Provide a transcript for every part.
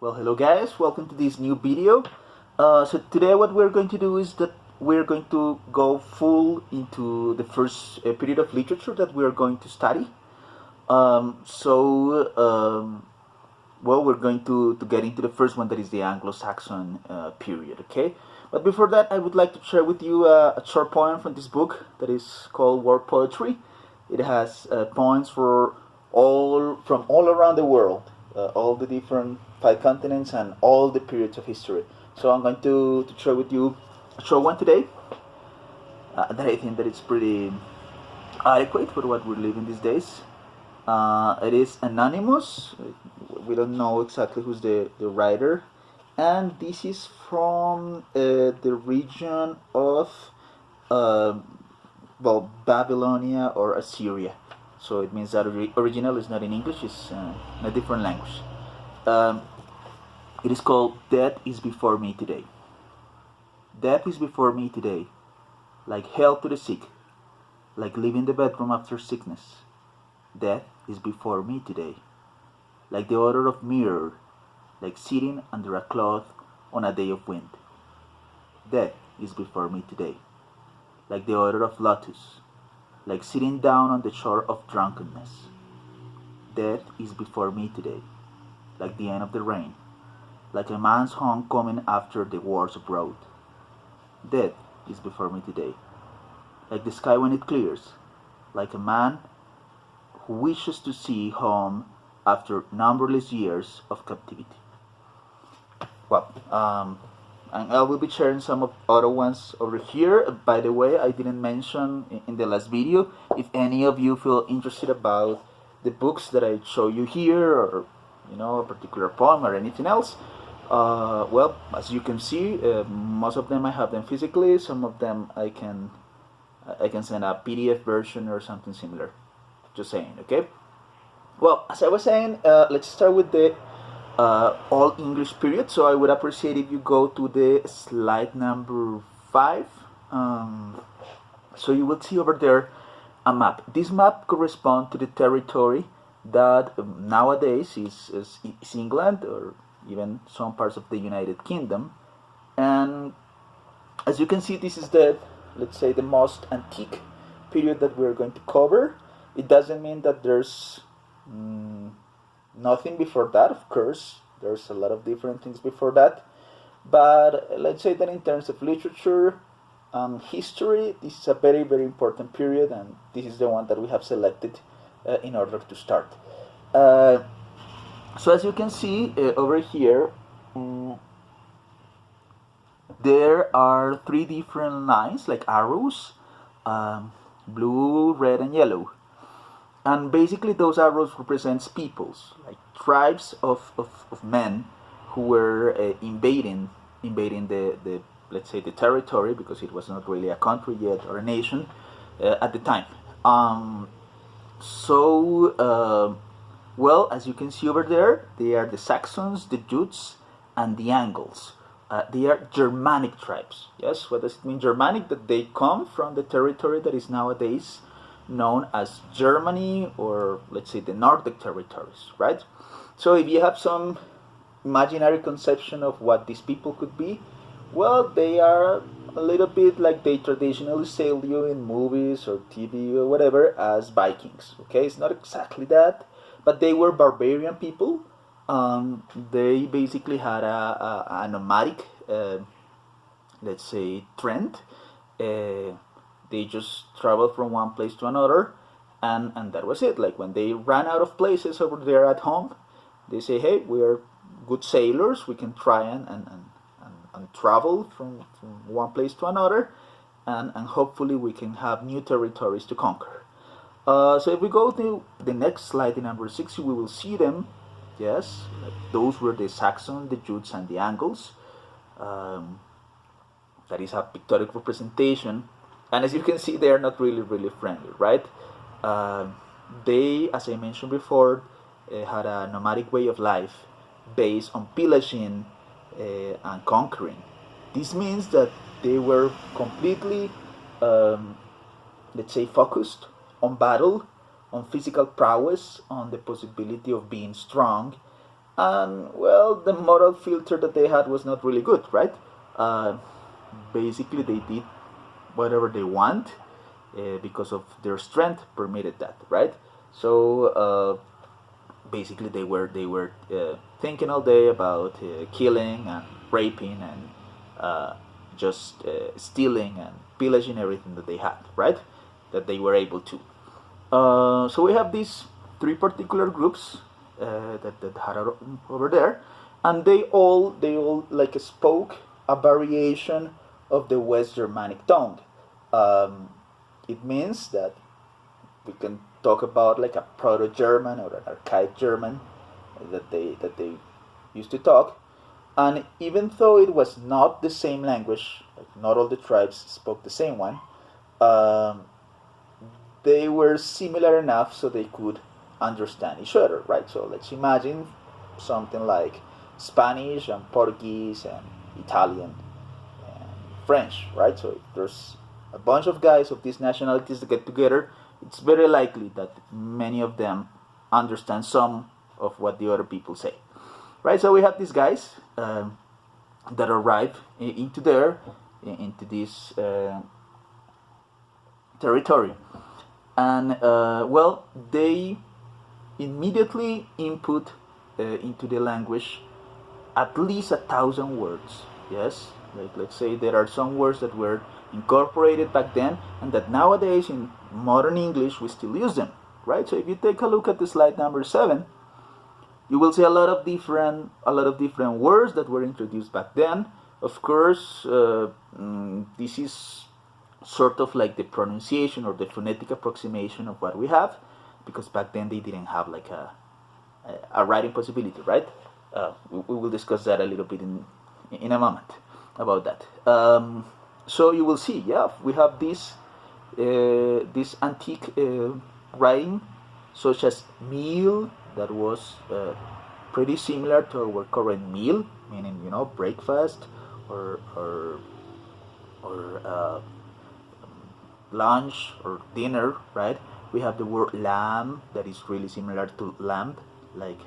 Well, hello guys, welcome to this new video. So today what we're going to do is that we're going to go full into the first period of literature that we're going to study. Um, so, um, well, we're going to get into the first one, that is the Anglo Saxon period, okay? But before that, I would like to share with you a short poem from this book that is called World Poetry. It has poems from all around the world, all the different five continents and all the periods of history. So I'm going to share with you a short one today that I think that it's pretty adequate for what we're living these days. It is anonymous. We don't know exactly who's the writer, and this is from the region of uh, Babylonia or Assyria. So it means that original is not in English; it's in a different language. Um, it is called "Death is Before Me Today." Death is before me today, like health to the sick, like leaving the bedroom after sickness. Death is before me today, like the odor of mirror, like sitting under a cloth on a day of wind. Death is before me today, like the odor of lotus, like sitting down on the shore of drunkenness. Death is before me today, like the end of the rain, like a man's home coming after the wars abroad. Death is before me today, like the sky when it clears, like a man who wishes to see home after numberless years of captivity. Well, and I will be sharing some of other ones over here. By the way, I didn't mention in the last video, if any of you feel interested about the books that I show you here, or a particular poem or anything else. Well, as you can see, most of them I have them physically. Some of them I can send a PDF version or something similar. Just saying, okay? Well, as I was saying, let's start with the all English period. So I would appreciate if you go to the slide number 5. So you will see over there a map. This map corresponds to the territory that nowadays is England, or even some parts of the United Kingdom. And as you can see, this is let's say, the most antique period that we're going to cover. It doesn't mean that there's nothing before that. Of course, there's a lot of different things before that. But let's say that in terms of literature and history, this is a very, very important period, and this is the one that we have selected in order to start. So as you can see over here, there are 3 different lines, like arrows, blue, red, and yellow. And basically those arrows represents peoples, like tribes of men who were invading the let's say the territory, because it was not really a country yet or a nation at the time. Well, as you can see over there, they are the Saxons, the Jutes, and the Angles. They are Germanic tribes. Yes, what does it mean, Germanic? That they come from the territory that is nowadays known as Germany, or let's say the Nordic territories, right? So if you have some imaginary conception of what these people could be, well, they are a little bit like they traditionally sell you in movies or TV or whatever as Vikings. Okay, it's not exactly that, but they were barbarian people. They basically had a nomadic, let's say, trend. They just traveled from one place to another, and that was it. Like when they ran out of places over there at home, they say, hey, we're good sailors, we can try and travel from one place to another, and hopefully we can have new territories to conquer. So if we go to the next slide, in number 6, we will see them. Yes, those were the Saxons, the Jutes, and the Angles. That is a pictorial representation. And as you can see, they are not really, really friendly, right? They, as I mentioned before, had a nomadic way of life based on pillaging and conquering. This means that they were completely, let's say, focused on battle, on physical prowess, on the possibility of being strong, And well, the moral filter that they had was not really good, right? Uh, Basically, they did whatever they want because of their strength permitted that, right? So basically, they were thinking all day about killing and raping and just stealing and pillaging everything that they had, right? That they were able to. So we have these three particular groups that had over there, and they all like spoke a variation of the West Germanic tongue. Um, it means that we can talk about like a Proto-German or an Archaic German that they used to talk. And even though it was not the same language, like not all the tribes spoke the same one, um, they were similar enough so they could understand each other, right? So let's imagine something like Spanish and Portuguese and Italian and French, right? So if there's a bunch of guys of these nationalities that get together, it's very likely that many of them understand some of what the other people say, right? So we have these guys that arrive into there, into this territory, and well, they immediately input into the language at least 1,000 words. Yes, like let's say there are some words that were incorporated back then and that nowadays in modern English we still use them, right? So if you take a look at the slide number 7, you will see a lot of different words that were introduced back then. Of course, this is sort of like the pronunciation or the phonetic approximation of what we have, because back then they didn't have like a writing possibility, right? We will discuss that a little bit in a moment about that. So you will see, yeah, we have this antique writing, such as meal, that was pretty similar to our current meal, meaning breakfast or lunch or dinner, right? We have the word lamb that is really similar to lamb, like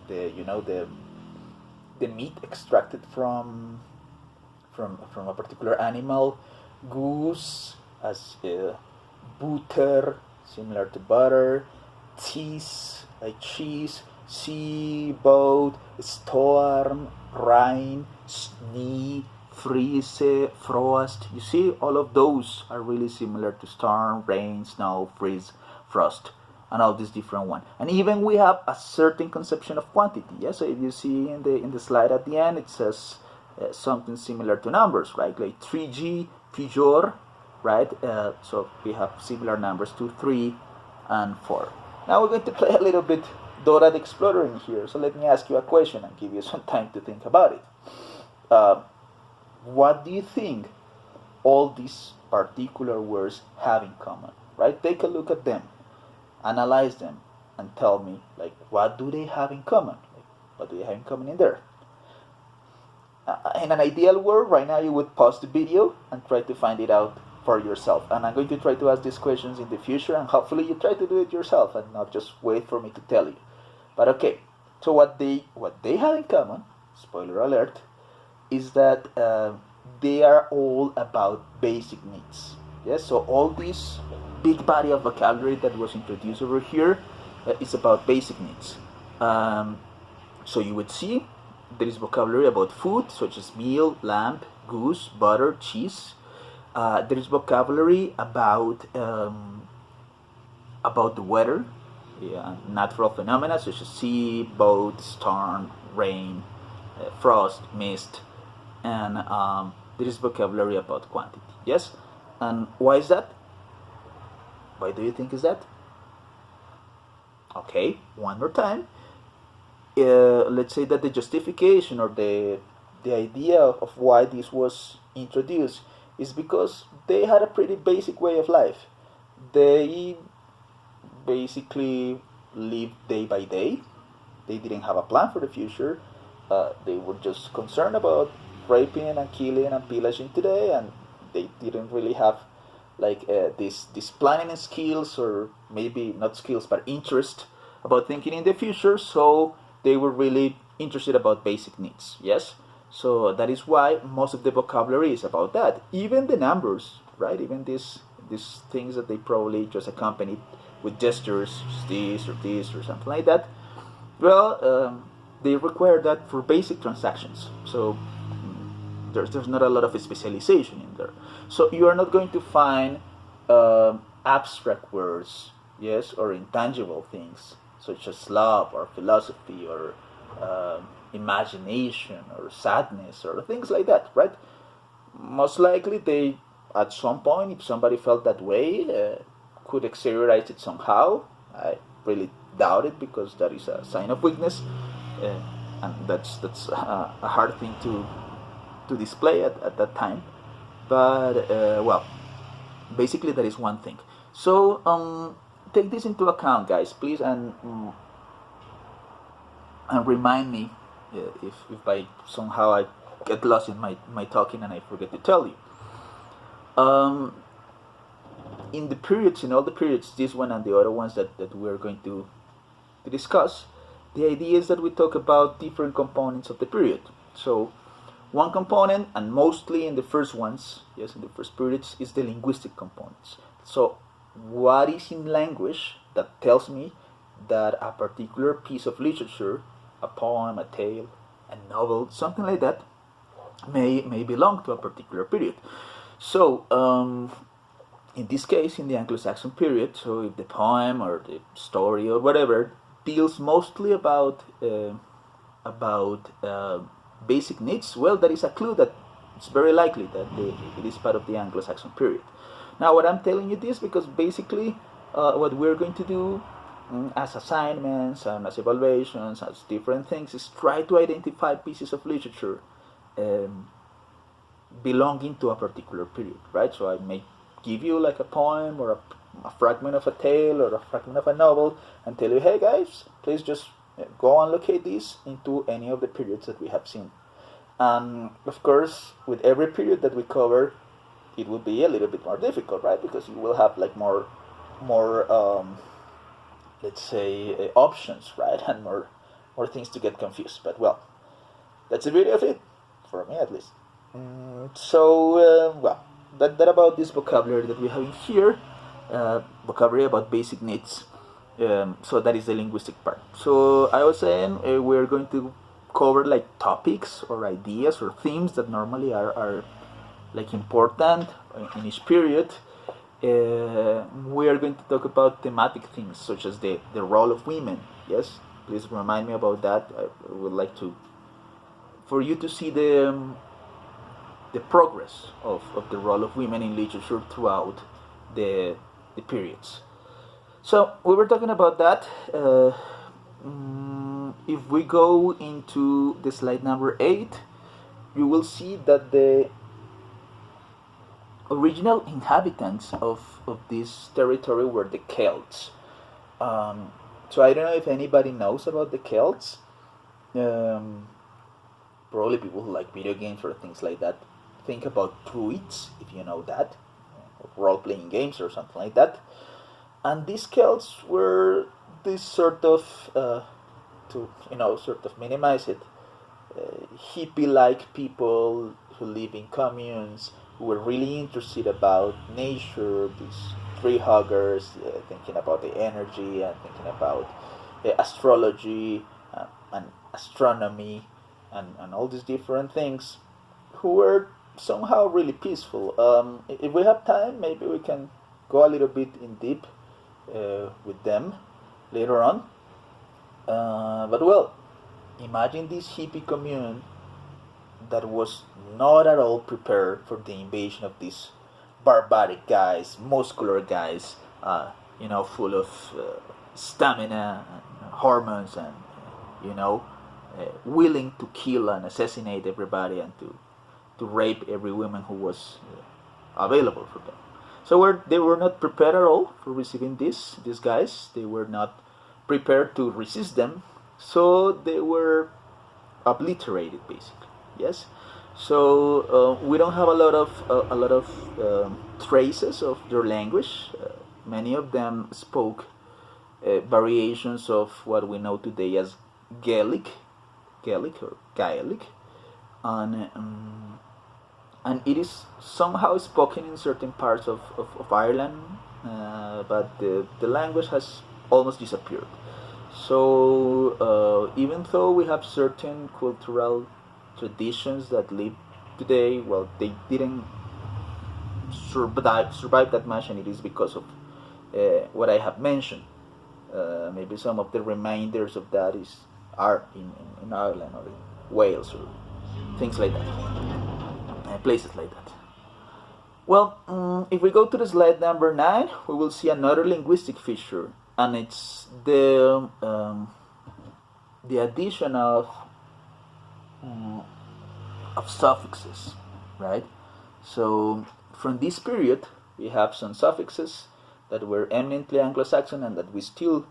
the meat extracted from a particular animal. Goose as butter, similar to butter. Cheese, like cheese. Sea, boat, storm, rain, snow, freeze, frost. You see, all of those are really similar to storm, rain, snow, freeze, frost, and all these different ones. And even we have a certain conception of quantity. Yeah. So if you see in the slide at the end, it says something similar to numbers, right? Like 3G, Trijor, right? So we have similar numbers to 3 and 4. Now we're going to play a little bit Dora the Explorer in here. So let me ask you a question and give you some time to think about it. What do you think all these particular words have in common? Right? Take a look at them, analyze them, and tell me, like, what do they have in common? Like, what do they have in common in there? In an ideal world, right now you would pause the video and try to find it out for yourself. And I'm going to try to ask these questions in the future, and hopefully you try to do it yourself and not just wait for me to tell you. But okay, so what they have in common, spoiler alert, is that they are all about basic needs. Yes, so all this big body of vocabulary that was introduced over here is about basic needs. So you would see there is vocabulary about food, such as meal, lamb, goose, butter, cheese. There is vocabulary about the weather, natural phenomena such as sea, boat, storm, rain, frost, mist, and there is vocabulary about quantity. Yes, and why is that? Why do you think is that? Okay, one more time. Let's say that the justification or the idea of why this was introduced is because they had a pretty basic way of life. They basically lived day by day. They didn't have a plan for the future. They were just concerned about raping and killing and pillaging today, and they didn't really have like this planning skills, or maybe not skills but interest about thinking in the future. So they were really interested about basic needs. Yes, so that is why most of the vocabulary is about that. Even the numbers, right? Even these things that they probably just accompanied with gestures, this or something like that. Well, they require that for basic transactions. So there's not a lot of specialization in there. So you are not going to find abstract words, yes, or intangible things such as love or philosophy or imagination or sadness or things like that, right? Most likely they, at some point, if somebody felt that way, could exteriorize it somehow. I really doubt it, because that is a sign of weakness, and that's a hard thing to display at that time. But well, basically that is one thing. So take this into account, guys, please, and remind me if by somehow I get lost in my talking and I forget to tell you. In the periods, in all the periods, this one and the other ones that we're going to discuss, the idea is that we talk about different components of the period. So one component, and mostly in the first ones, yes, in the first periods, is the linguistic components. So what is in language that tells me that a particular piece of literature, a poem, a tale, a novel, something like that, may belong to a particular period. So in this case, in the Anglo Saxon period, so if the poem or the story or whatever deals mostly about basic needs, well, that is a clue that it's very likely that it is part of the Anglo Saxon period. Now, what I'm telling you this because basically what we're going to do as assignments and as evaluations, as different things, is try to identify pieces of literature belonging to a particular period, right? So I may give you like a poem or a fragment of a tale or a fragment of a novel and tell you, hey guys, please just go and locate this into any of the periods that we have seen. Of course, with every period that we cover, it will be a little bit more difficult, right? Because you will have like more let's say options, right? And more things to get confused. But well, that's the beauty of it, for me at least. Well, that about this vocabulary that we have in here, vocabulary about basic needs. So that is the linguistic part. So I was saying we're going to cover like topics or ideas or themes that normally are like important in each period. We are going to talk about thematic things such as the role of women. Yes, please remind me about that. I would like for you to see the progress of the role of women in literature throughout the periods. So we were talking about that. If we go into the slide number 8, you will see that the original inhabitants of this territory were the Celts. So I don't know if anybody knows about the Celts. Probably people who like video games or things like that think about druids, if you know that, role-playing games or something like that. And these Celts were this sort of, sort of minimize it, hippie-like people who live in communes, who were really interested about nature, these tree huggers, thinking about the energy and thinking about astrology and astronomy and all these different things, who were somehow really peaceful. If we have time, maybe we can go a little bit in deep with them later on. But well, imagine this hippie commune that was not at all prepared for the invasion of these barbaric guys, muscular guys, full of stamina and hormones and, willing to kill and assassinate everybody and to rape every woman who was available for them. So they were not prepared at all for receiving these guys. They were not prepared to resist them. So they were obliterated, basically. Yes. So we don't have a lot of traces of their language. Many of them spoke variations of what we know today as Gaelic, or Gaelic, and it is somehow spoken in certain parts of Ireland, but the language has almost disappeared. So even though we have certain cultural traditions that live today, well, they didn't survive that much, and it is because of what I have mentioned. Maybe some of the reminders of that are in Ireland or in Wales or things like that, places like that. Well, if we go to the slide number 9, we will see another linguistic feature, and it's the addition of suffixes, right? So from this period, we have some suffixes that were eminently Anglo-Saxon and that we still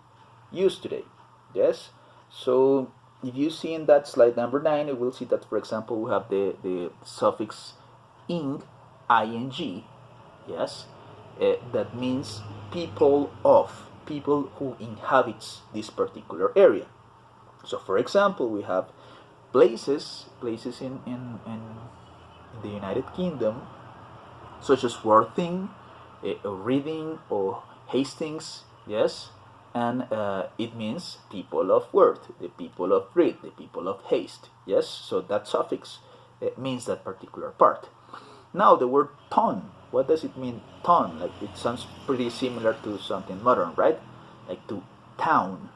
use today. Yes. So if you see in that slide number 9, you will see that, for example, we have the suffix ing, ing, yes, that means people of, people who inhabits this particular area. So, for example, we have places in the United Kingdom, such as Worthing, Reading, or Hastings, yes, and it means people of Worth, the people of Read, the people of Haste, yes. So that suffix means that particular part. Now the word ton, what does it mean? Ton, like it sounds pretty similar to something modern, right? Like to town,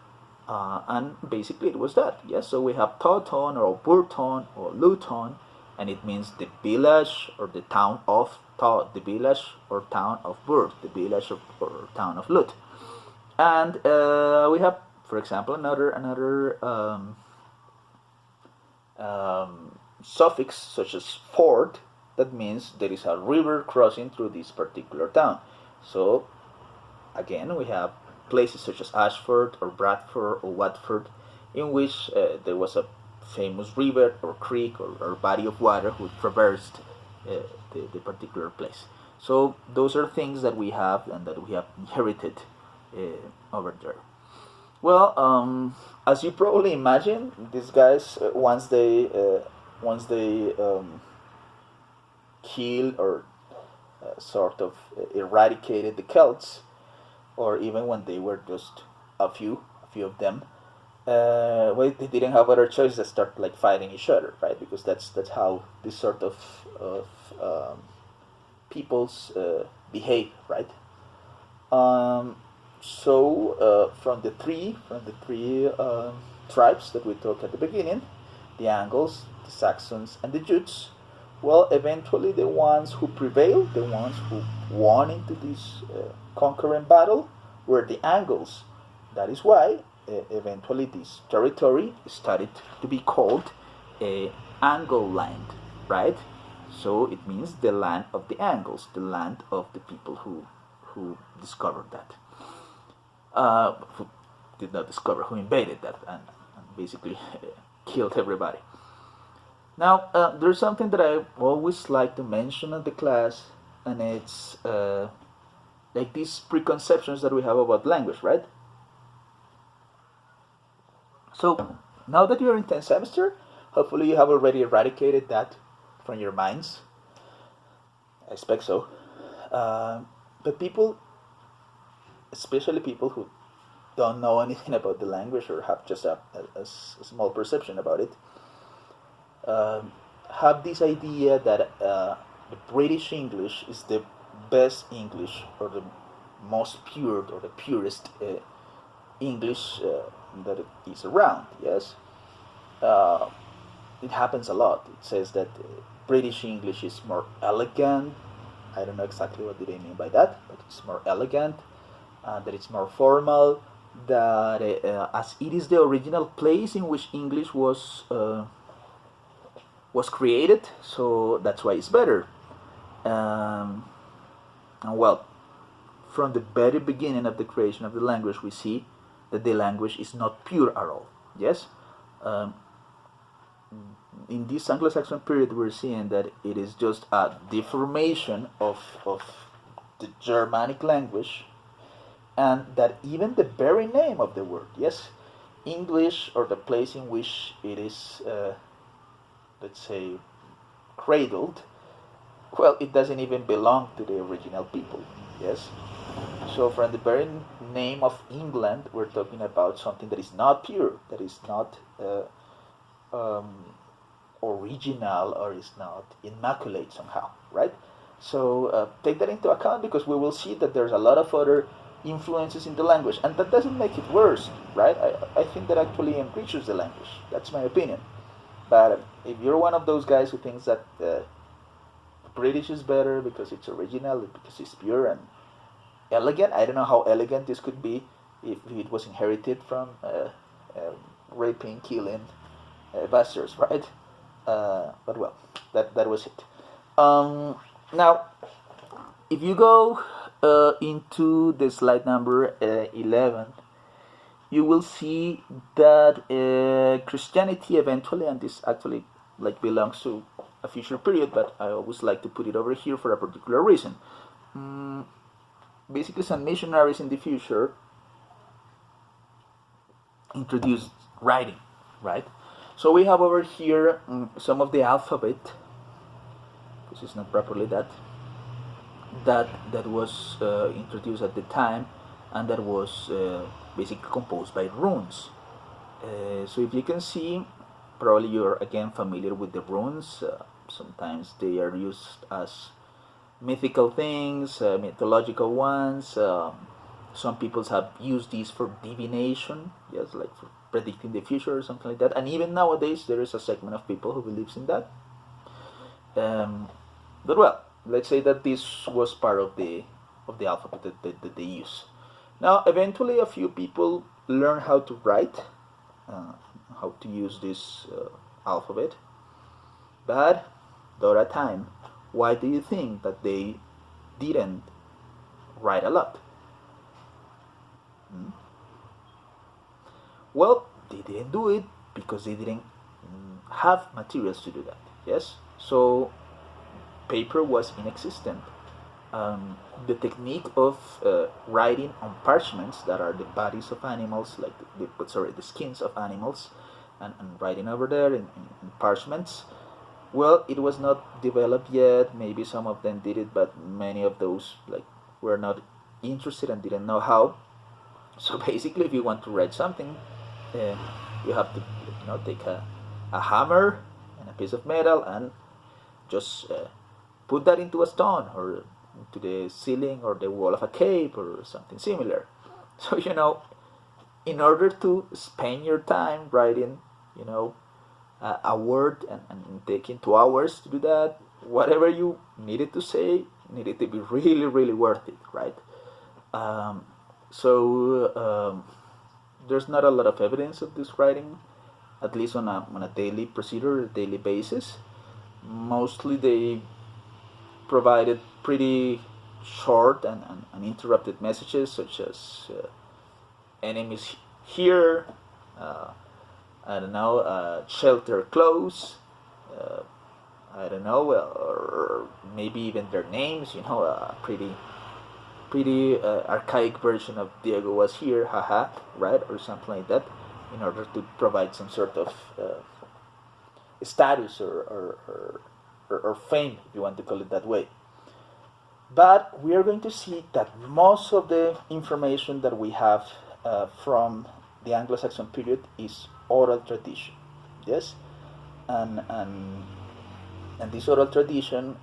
and basically it was that. Yes, so we have Tawton or Burton or Luton, and it means the village or the town of Taw, the village or town of Burt, the village or town of Lut. And we have, for example, another suffix such as ford, that means there is a river crossing through this particular town. So again, we have places such as Ashford or Bradford or Watford, in which there was a famous river or creek or body of water who traversed the particular place. So those are things that we have and that we have inherited over there. Well, as you probably imagine, these guys once they killed or sort of eradicated the Celts, or even when they were just a few of them, well, they didn't have other choice than start like fighting each other, right? Because that's how this sort of peoples behave, right? So from the three tribes that we talked at the beginning, the Angles, the Saxons, and the Jutes, well, eventually the ones who prevailed, the ones who won into this conquering battle, were the Angles. That is why eventually this territory started to be called Angle land, right? So it means the land of the Angles, the land of the people who discovered that. Who did not discover, who invaded that and basically killed everybody. Now, there's something that I always like to mention in the class, and it's like these preconceptions that we have about language, right? So, now that you're in 10th semester, hopefully you have already eradicated that from your minds. I expect so. But people, especially people who don't know anything about the language or have just a small perception about it, have this idea that the British English is the best English, or the most pure or the purest English that is around. Yes, it happens a lot. It says that British English is more elegant. I don't know exactly what do they mean by that, but it's more elegant, that it's more formal, that as it is the original place in which English was created, so that's why it's better. And well, from the very beginning of the creation of the language, we see that the language is not pure at all. Yes, in this Anglo-Saxon period, we're seeing that it is just a deformation of the Germanic language, and that even the very name of the word, yes, English, or the place in which it is, let's say, cradled, well, it doesn't even belong to the original people. Yes. So from the very name of England, we're talking about something that is not pure, that is not original, or is not immaculate somehow, right? So take that into account, because we will see that there's a lot of other influences in the language, and that doesn't make it worse, right? I think that actually enriches the language. That's my opinion. But if you're one of those guys who thinks that British is better because it's original, because it's pure and elegant, I don't know how elegant this could be if it was inherited from raping, killing bastards, right? But well, that was it. Now, if you go into the slide number 11, you will see that Christianity eventually, and this actually like belongs to a future period, but I always like to put it over here for a particular reason. Basically, some missionaries in the future introduced writing, right? So we have over here some of the alphabet, because it's not properly that was introduced at the time, and that was basically composed by runes. So if you can see, probably you're again familiar with the runes. Sometimes they are used as mythical things, mythological ones. Some peoples have used these for divination, yes, like for predicting the future or something like that. And even nowadays, there is a segment of people who believes in that. But well, let's say that this was part of the alphabet that they use. Now, eventually, a few people learn how to write, how to use this alphabet, but there are time. Why do you think that they didn't write a lot? Well, they didn't do it because they didn't have materials to do that. Yes, so paper was inexistent. The technique of writing on parchments, that are the bodies of animals, like the skins of animals, and writing over there in parchments, well, it was not developed yet. Maybe some of them did it, but many of those were not interested and didn't know how. So basically, if you want to write something, you have to take a hammer and a piece of metal and just put that into a stone or into the ceiling or the wall of a cave or something similar. So in order to spend your time writing a word and taking 2 hours to do that, whatever you needed to say needed to be really, really worth it, right? So there's not a lot of evidence of this writing, at least on a daily procedure, a daily basis. Mostly they provided pretty short and uninterrupted messages, such as enemies here, I don't know, shelter close, I don't know, or maybe even their names, a pretty archaic version of Diego was here, haha, right, or something like that, in order to provide some sort of status or fame, if you want to call it that way. But we are going to see that most of the information that we have from the Anglo Saxon period is oral tradition, yes, and this oral tradition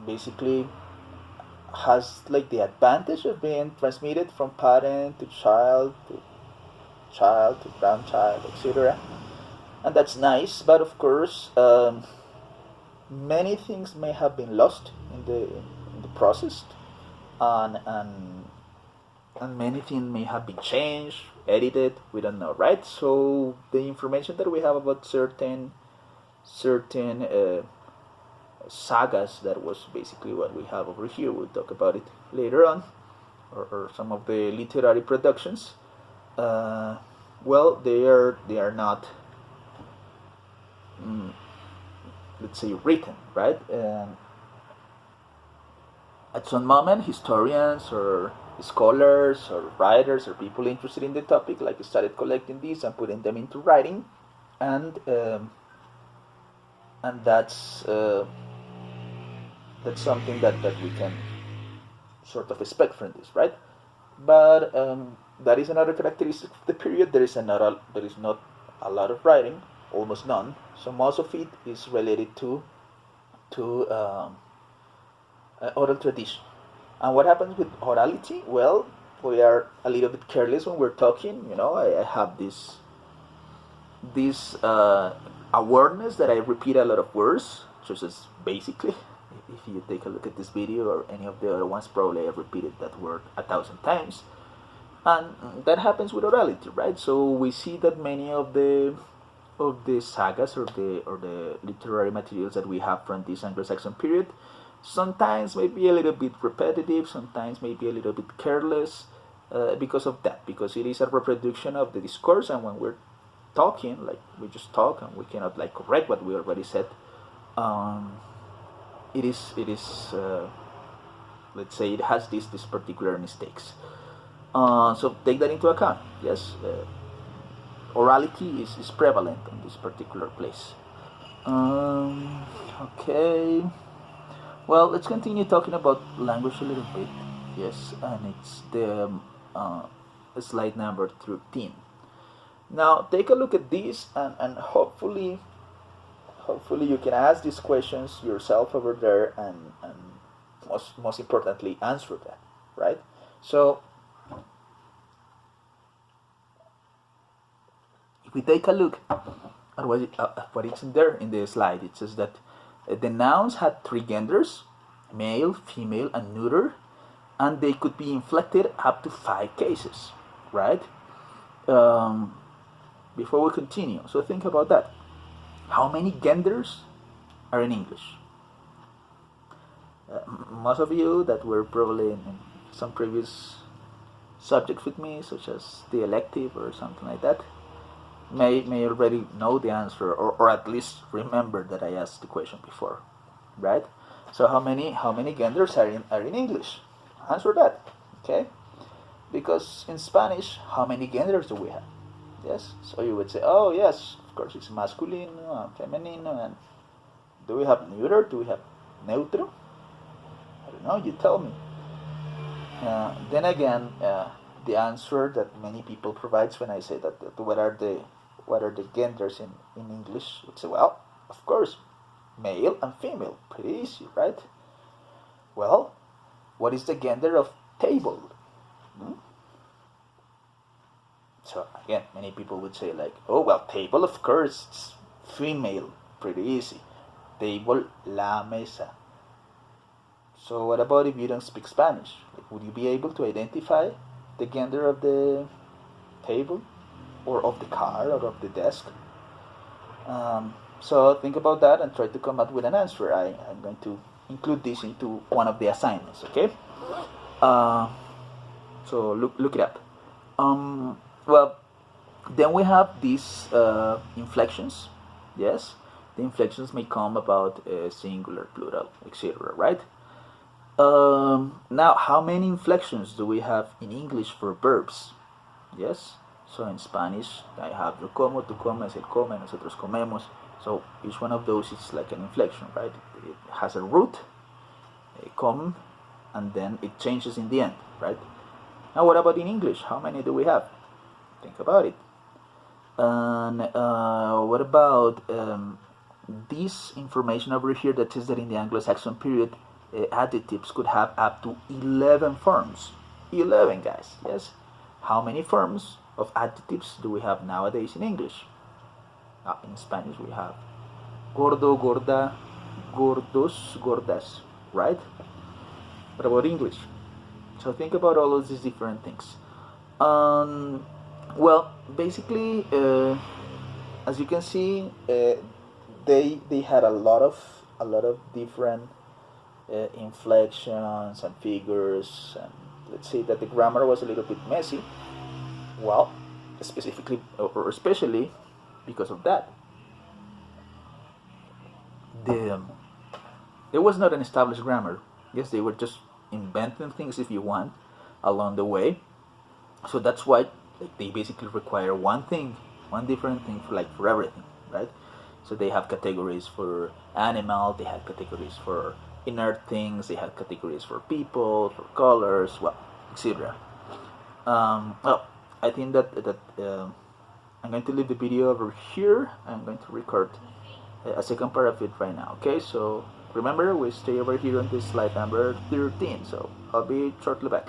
basically has the advantage of being transmitted from parent to child to grandchild, etc. And that's nice, but of course many things may have been lost in the process, and many things may have been changed, edited, we don't know, right? So the information that we have about certain sagas, that was basically what we have over here, we'll talk about it later on, or some of the literary productions, well, they are not let's say written, right? At some moment, historians or scholars or writers or people interested in the topic like started collecting these and putting them into writing, and that's something that we can sort of expect from this, right? But that is another characteristic of the period. There is not a lot of writing, almost none. So most of it is related to oral tradition. And what happens with orality? Well, we are a little bit careless when we're talking. I have this awareness that I repeat a lot of words, such as basically. If you take a look at this video or any of the other ones, probably I've repeated that word 1,000 times, and that happens with orality, right? So we see that many of the sagas or the literary materials that we have from this Anglo-Saxon period sometimes may be a little bit repetitive, sometimes maybe a little bit careless, because of that, because it is a reproduction of the discourse, and when we're talking, like we just talk and we cannot like correct what we already said. It is let's say it has these particular mistakes. So take that into account. Yes, orality is prevalent in this particular place. Okay. Well, let's continue talking about language a little bit. Yes, and it's the slide number 13. Now take a look at this, and hopefully you can ask these questions yourself over there, and most importantly answer that, right? So if we take a look at what it's in there in the slide, it says that the nouns had 3 genders: male, female, and neuter, and they could be inflected up to 5 cases, right? Before we continue, so think about that. How many genders are in English? Most of you that were probably in some previous subjects with me, such as the elective or something like that, may already know the answer, or at least remember that I asked the question before, right? So how many genders are in English? Answer that, okay? Because in Spanish, how many genders do we have? Yes, so you would say, oh yes, of course it's masculino and femenino, and do we have neuter? Do we have neutro? I don't know, you tell me. Then again, the answer that many people provides when I say that what are the genders in English, would say, well, of course, male and female, pretty easy, right? Well, what is the gender of table? So again, many people would say like, oh well, table, of course, it's female, pretty easy. Table, la mesa. So what about if you don't speak Spanish? Like, would you be able to identify the gender of the table, or of the car, or of the desk? So think about that and try to come up with an answer. I'm going to include this into one of the assignments, okay? So look it up. Well, then we have these inflections. Yes, the inflections may come about singular, plural, etc. Right? Now, how many inflections do we have in English for verbs? Yes. So in Spanish, I have yo como, tú comes, él come, nosotros comemos. So each one of those is like an inflection, right? It has a root, a come, and then it changes in the end, right? Now, what about in English? How many do we have? Think about it. And what about this information over here that says that in the Anglo-Saxon period, adjectives could have up to 11 forms. 11, guys, yes? How many forms of adjectives do we have nowadays in English? In Spanish we have gordo, gorda, gordos, gordas, right? What about English? So think about all of these different things. Well, basically, as you can see, they had a lot of different inflections and figures, and let's say that the grammar was a little bit messy. Well, specifically or especially because of that. There was not an established grammar. Yes, they were just inventing things, if you want, along the way. So that's why like, they basically require one thing, one different thing for like for everything, right? So they have categories for animal, they have categories for inert things, they have categories for people, for colors, well, etc. Well, I think that I'm going to leave the video over here. I'm going to record a second part of it right now. Okay, so remember we stay over here on this slide number 13. So I'll be shortly back.